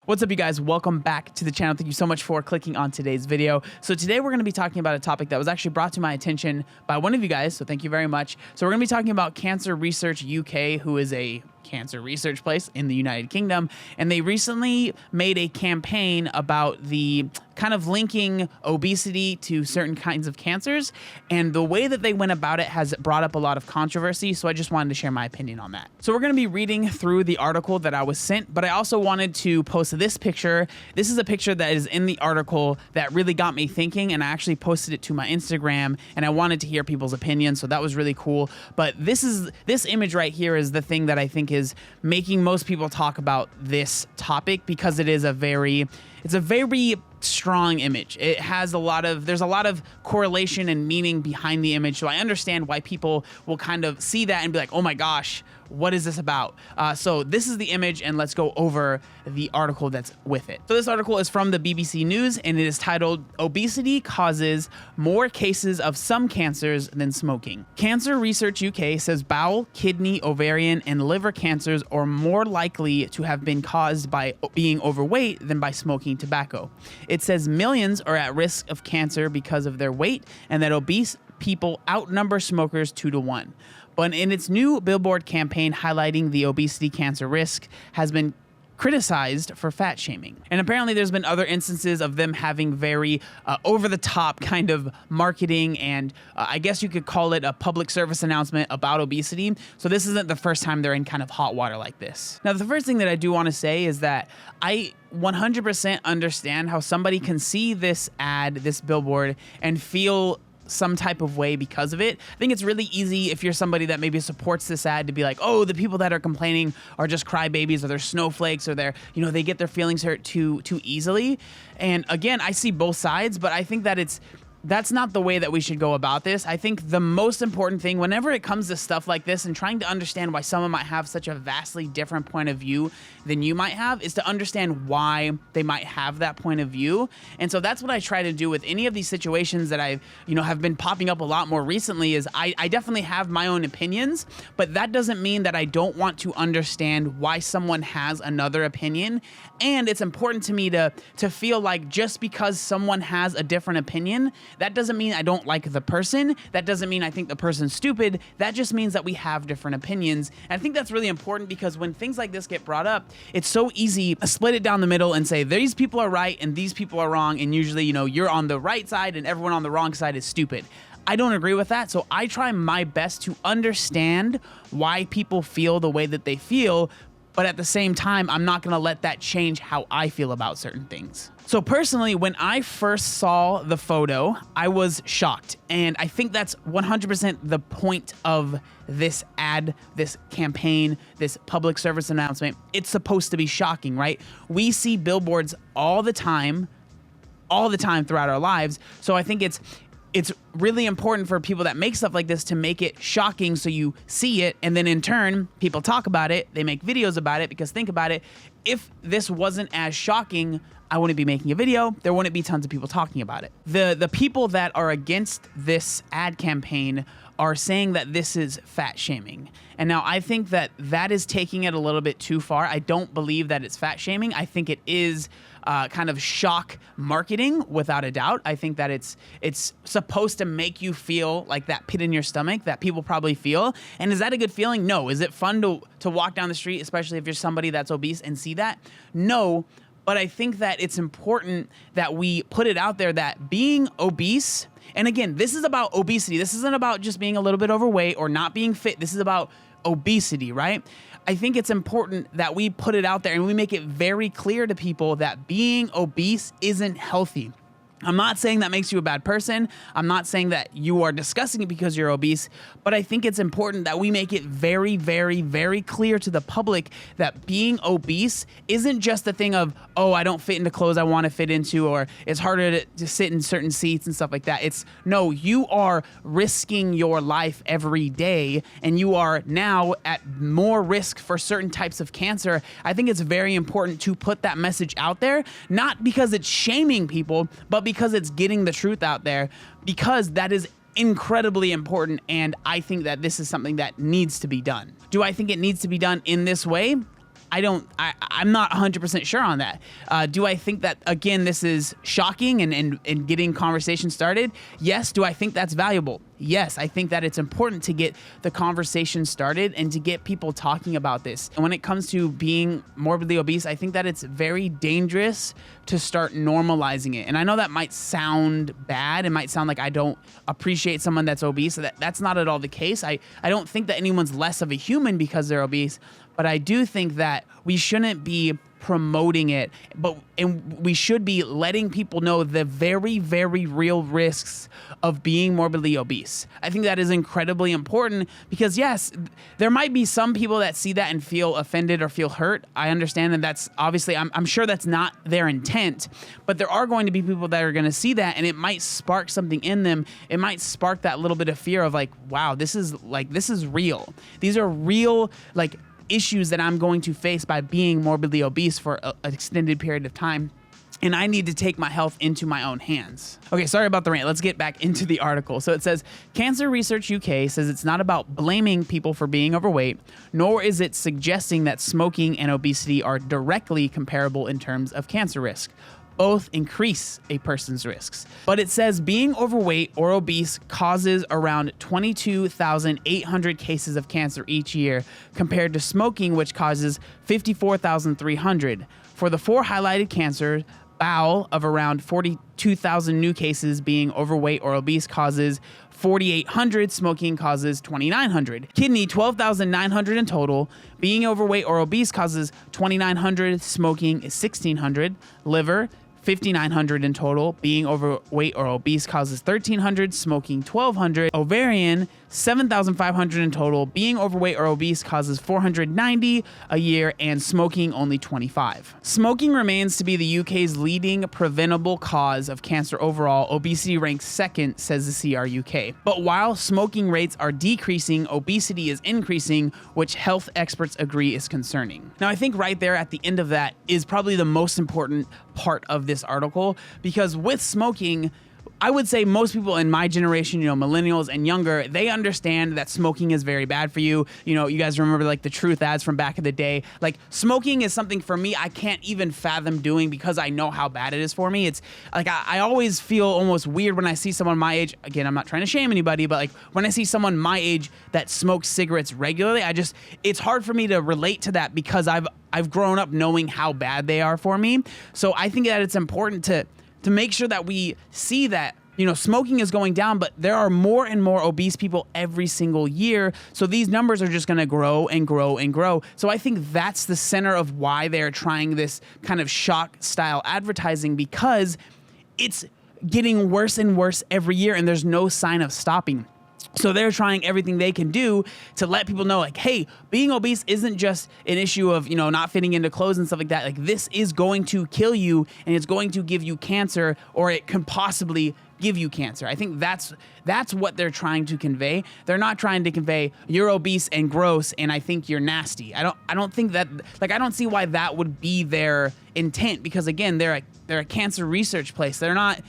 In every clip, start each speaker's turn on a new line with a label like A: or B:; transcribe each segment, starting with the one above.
A: What's up, you guys? Welcome back to the channel. Thank you so much for clicking on today's video. So today we're going to be talking about a topic that was actually brought to my attention by one of you guys, so thank you very much. So we're going to be talking about Cancer Research UK, who is a cancer research place in the United Kingdom, and they recently made a campaign about the kind of linking obesity to certain kinds of cancers, and the way that they went about it has brought up a lot of controversy, so I just wanted to share my opinion on that. So we're going to be reading through the article that I was sent, but I also wanted to post this picture. This is a picture that is in the article that really got me thinking, and I actually posted it to my Instagram, and I wanted to hear people's opinions, so that was really cool. But this image right here is the thing that I think is making most people talk about this topic, because it's a very strong image. It has there's a lot of correlation and meaning behind the image. So I understand why people will kind of see that and be like, oh my gosh, what is this about? So this is the image, and let's go over the article that's with it. So this article is from the BBC News, and it is titled, "Obesity Causes More Cases of Some Cancers Than Smoking." Cancer Research UK says bowel, kidney, ovarian, and liver cancers are more likely to have been caused by being overweight than by smoking tobacco. It says millions are at risk of cancer because of their weight, and that obese people outnumber smokers 2 to 1. But in its new Billboard campaign highlighting the obesity cancer risk has been criticized for fat shaming. And apparently there's been other instances of them having very over-the-top kind of marketing, and I guess you could call it a public service announcement about obesity. So this isn't the first time they're in kind of hot water like this. Now, the first thing that I do want to say is that I 100% understand how somebody can see this ad, this billboard, and feel some type of way because of it. I think it's really easy if you're somebody that maybe supports this ad to be like, oh, the people that are complaining are just crybabies, or they're snowflakes, or they're, they get their feelings hurt too easily. And again, I see both sides, but I think that that's not the way that we should go about this. I think the most important thing whenever it comes to stuff like this and trying to understand why someone might have such a vastly different point of view than you might have is to understand why they might have that point of view. And so that's what I try to do with any of these situations that I've, have been popping up a lot more recently. Is I definitely have my own opinions, but that doesn't mean that I don't want to understand why someone has another opinion. And it's important to me to feel like just because someone has a different opinion, that doesn't mean I don't like the person. That doesn't mean I think the person's stupid. That just means that we have different opinions. And I think that's really important, because when things like this get brought up, it's so easy to split it down the middle and say these people are right and these people are wrong. And usually, you're on the right side and everyone on the wrong side is stupid. I don't agree with that. So I try my best to understand why people feel the way that they feel. But at the same time, I'm not going to let that change how I feel about certain things. So personally, when I first saw the photo, I was shocked. And I think that's 100% the point of this ad, this campaign, this public service announcement. It's supposed to be shocking, right? We see billboards all the time throughout our lives. So I think it's really important for people that make stuff like this to make it shocking, so you see it, and then in turn, people talk about it, they make videos about it, because think about it, if this wasn't as shocking, I wouldn't be making a video, there wouldn't be tons of people talking about it. The people that are against this ad campaign are saying that this is fat shaming. And now I think that is taking it a little bit too far. I don't believe that it's fat shaming. I think it is kind of shock marketing, without a doubt. I think that it's supposed to make you feel like that pit in your stomach that people probably feel. And is that a good feeling? No. Is it fun to walk down the street, especially if you're somebody that's obese, and see that? No. But I think that it's important that we put it out there that being obese, and again, this is about obesity. This isn't about just being a little bit overweight or not being fit. This is about obesity, right? I think it's important that we put it out there and we make it very clear to people that being obese isn't healthy. I'm not saying that makes you a bad person. I'm not saying that you are discussing it because you're obese, but I think it's important that we make it very, very, very clear to the public that being obese isn't just a thing of, oh, I don't fit into clothes I want to fit into, or it's harder to sit in certain seats and stuff like that. It's, no, you are risking your life every day, and you are now at more risk for certain types of cancer. I think it's very important to put that message out there, not because it's shaming people, but because it's getting the truth out there, because that is incredibly important, and I think that this is something that needs to be done. Do I think it needs to be done in this way? I'm not 100% sure on that. Do I think that, again, this is shocking and getting conversation started? Yes. Do I think that's valuable? Yes. I think that it's important to get the conversation started and to get people talking about this. And when it comes to being morbidly obese, I think that it's very dangerous to start normalizing it. And I know that might sound bad. It might sound like I don't appreciate someone that's obese. That's not at all the case. I don't think that anyone's less of a human because they're obese, but I do think that we shouldn't be promoting it, and we should be letting people know the very, very real risks of being morbidly obese. I think that is incredibly important because, yes, there might be some people that see that and feel offended or feel hurt. I understand that that's obviously, I'm sure that's not their intent, but there are going to be people that are going to see that, and it might spark something in them. It might spark that little bit of fear of like, wow, this is real. These are real, like, issues that I'm going to face by being morbidly obese for an extended period of time. And I need to take my health into my own hands. Okay, sorry about the rant. Let's get back into the article. So it says, Cancer Research UK says it's not about blaming people for being overweight, nor is it suggesting that smoking and obesity are directly comparable in terms of cancer risk. Both increase a person's risks. But it says being overweight or obese causes around 22,800 cases of cancer each year, compared to smoking, which causes 54,300. For the four highlighted cancers, bowel of around 42,000 new cases, being overweight or obese causes 4,800, smoking causes 2,900. Kidney, 12,900 in total. Being overweight or obese causes 2,900, smoking is 1,600. Liver, 5,900 in total. Being overweight or obese causes 1,300, smoking 1,200. Ovarian, 7,500 in total. Being overweight or obese causes 490 a year, and smoking only 25. Smoking remains to be the UK's leading preventable cause of cancer overall. Obesity ranks second, says the CR UK. But while smoking rates are decreasing, obesity is increasing, which health experts agree is concerning. Now, I think right there at the end of that is probably the most important part of this article, because with smoking, I would say most people in my generation, millennials and younger, they understand that smoking is very bad for you. You guys remember like the Truth ads from back in the day. Like, smoking is something for me I can't even fathom doing because I know how bad it is for me. It's like I always feel almost weird when I see someone my age. Again, I'm not trying to shame anybody, but like when I see someone my age that smokes cigarettes regularly, it's hard for me to relate to that because I've grown up knowing how bad they are for me. So I think that it's important to make sure that we see that, smoking is going down, but there are more and more obese people every single year. So these numbers are just going to grow and grow and grow. So I think that's the center of why they're trying this kind of shock style advertising, because it's getting worse and worse every year and there's no sign of stopping. So they're trying everything they can do to let people know, like, hey, being obese isn't just an issue of, not fitting into clothes and stuff like that. Like, this is going to kill you and it's going to give you cancer, or it can possibly give you cancer. I think that's what they're trying to convey. They're not trying to convey you're obese and gross and I think you're nasty. I don't think that, like, I don't see why that would be their intent, because again, they're a cancer research place. They're not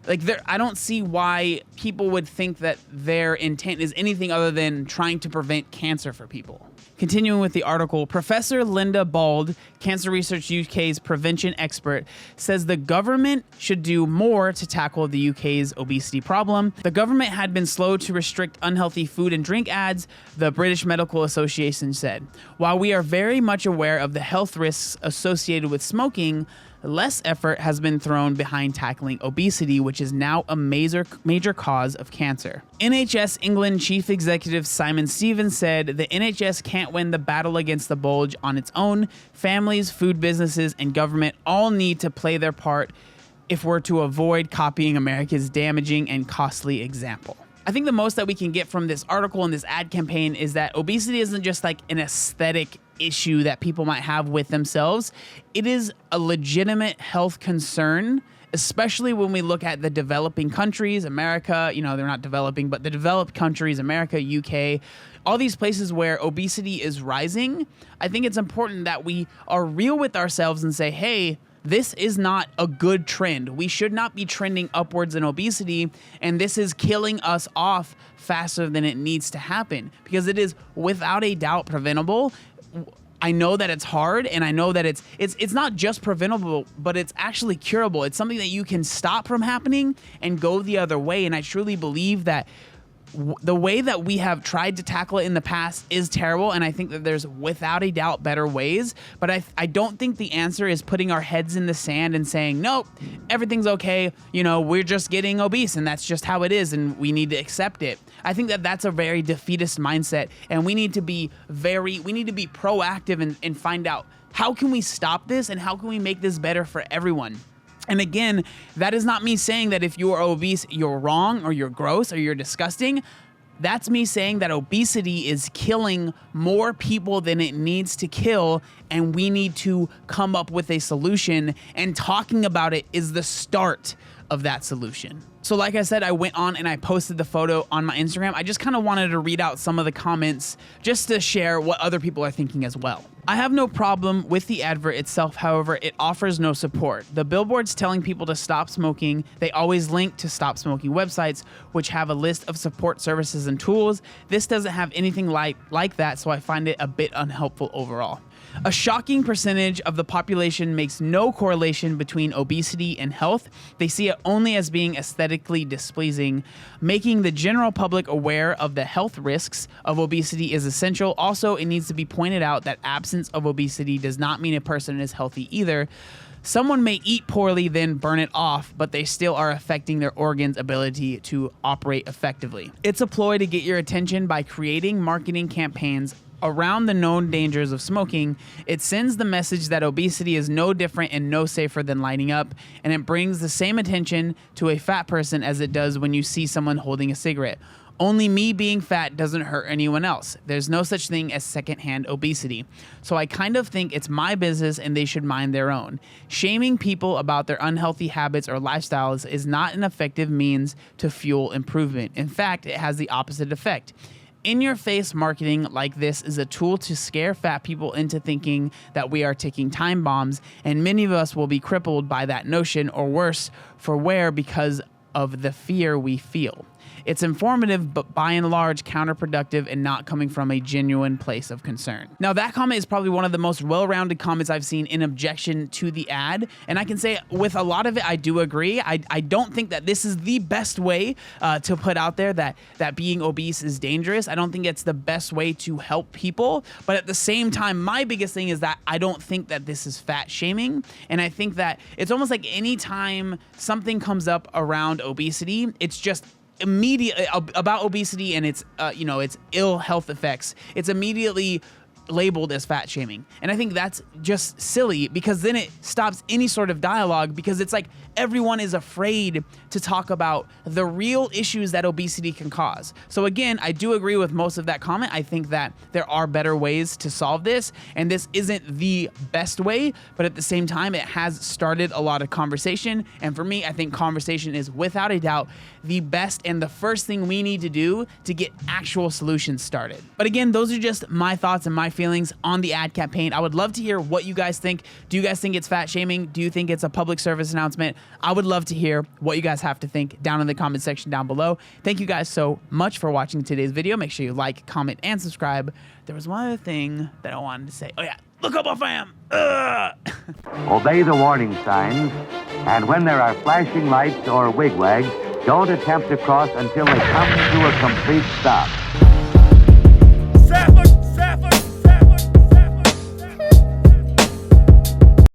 A: like, I don't see why people would think that their intent is anything other than trying to prevent cancer for people. Continuing with the article, Professor Linda Bald, Cancer Research UK's prevention expert, says the government should do more to tackle the UK's obesity problem. The government had been slow to restrict unhealthy food and drink ads, the British Medical Association said. While we are very much aware of the health risks associated with smoking, less effort has been thrown behind tackling obesity, which is now a major cause of cancer. NHS England Chief Executive Simon Stevens said the NHS can't win the battle against the bulge on its own. Families, food businesses, and government all need to play their part if we're to avoid copying America's damaging and costly example. I think the most that we can get from this article and this ad campaign is that obesity isn't just like an aesthetic issue that people might have with themselves. It is a legitimate health concern, especially when we look at the developing countries, America, they're not developing, but the developed countries, America, UK, all these places where obesity is rising. I think it's important that we are real with ourselves and say, hey, this is not a good trend. We should not be trending upwards in obesity, and this is killing us off faster than it needs to happen, because it is without a doubt preventable. I know that it's hard, and I know that it's not just preventable, but it's actually curable. It's something that you can stop from happening and go the other way. And I truly believe that the way that we have tried to tackle it in the past is terrible, and I think that there's without a doubt better ways, but I don't think the answer is putting our heads in the sand and saying, nope, everything everything's okay, we're just getting obese and that's just how it is and we need to accept it. I think that that's a very defeatist mindset, and we need to be proactive and find out, how can we stop this and how can we make this better for everyone? And again, that is not me saying that if you are obese, you're wrong or you're gross or you're disgusting. That's me saying that obesity is killing more people than it needs to kill, and we need to come up with a solution, and talking about it is the start of that solution. So like I said, I went on and I posted the photo on my Instagram. I just kind of wanted to read out some of the comments just to share what other people are thinking as well. I have no problem with the advert itself, however, it offers no support. The billboards telling people to stop smoking, they always link to stop smoking websites, which have a list of support services and tools. This doesn't have anything like that, so I find it a bit unhelpful overall. A shocking percentage of the population makes no correlation between obesity and health. They see it only as being aesthetically displeasing. Making the general public aware of the health risks of obesity is essential. Also, it needs to be pointed out that absence of obesity does not mean a person is healthy either. Someone may eat poorly, then burn it off, but they still are affecting their organs' ability to operate effectively. It's a ploy to get your attention by creating marketing campaigns around the known dangers of smoking. It sends the message that obesity is no different and no safer than lighting up, and it brings the same attention to a fat person as it does when you see someone holding a cigarette. Only me being fat doesn't hurt anyone else. There's no such thing as secondhand obesity. So I kind of think it's my business and they should mind their own. Shaming people about their unhealthy habits or lifestyles is not an effective means to fuel improvement. In fact, it has the opposite effect. In-your-face marketing like this is a tool to scare fat people into thinking that we are ticking time bombs, and many of us will be crippled by that notion, or worse, for wear, because of the fear we feel. It's informative, but by and large counterproductive and not coming from a genuine place of concern. Now, that comment is probably one of the most well-rounded comments I've seen in objection to the ad, and I can say with a lot of it, I do agree. I don't think that this is the best way to put out there that being obese is dangerous. I don't think it's the best way to help people, but at the same time, my biggest thing is that I don't think that this is fat shaming, and I think that it's almost like anytime something comes up around obesity, it's just immediate about obesity and its its ill health effects. It's immediately labeled as fat shaming, and I think that's just silly, because then it stops any sort of dialogue, because it's like everyone is afraid to talk about the real issues that obesity can cause. So again, I do agree with most of that comment. I think that there are better ways to solve this, and this isn't the best way, but at the same time, it has started a lot of conversation, and for me, I think conversation is without a doubt the best and the first thing we need to do to get actual solutions started. But again, those are just my thoughts and my feelings on the ad campaign. I would love to hear what you guys think. Do you guys think it's fat shaming? Do you think it's a public service announcement? I would love to hear what you guys have to think down in the comment section down below. Thank you guys so much for watching today's video. Make sure you like, comment, and subscribe. There was one other thing that I wanted to say. Oh yeah, look up, fam.
B: Obey the warning signs, and when there are flashing lights or wigwags, don't attempt to cross until they come to a complete stop.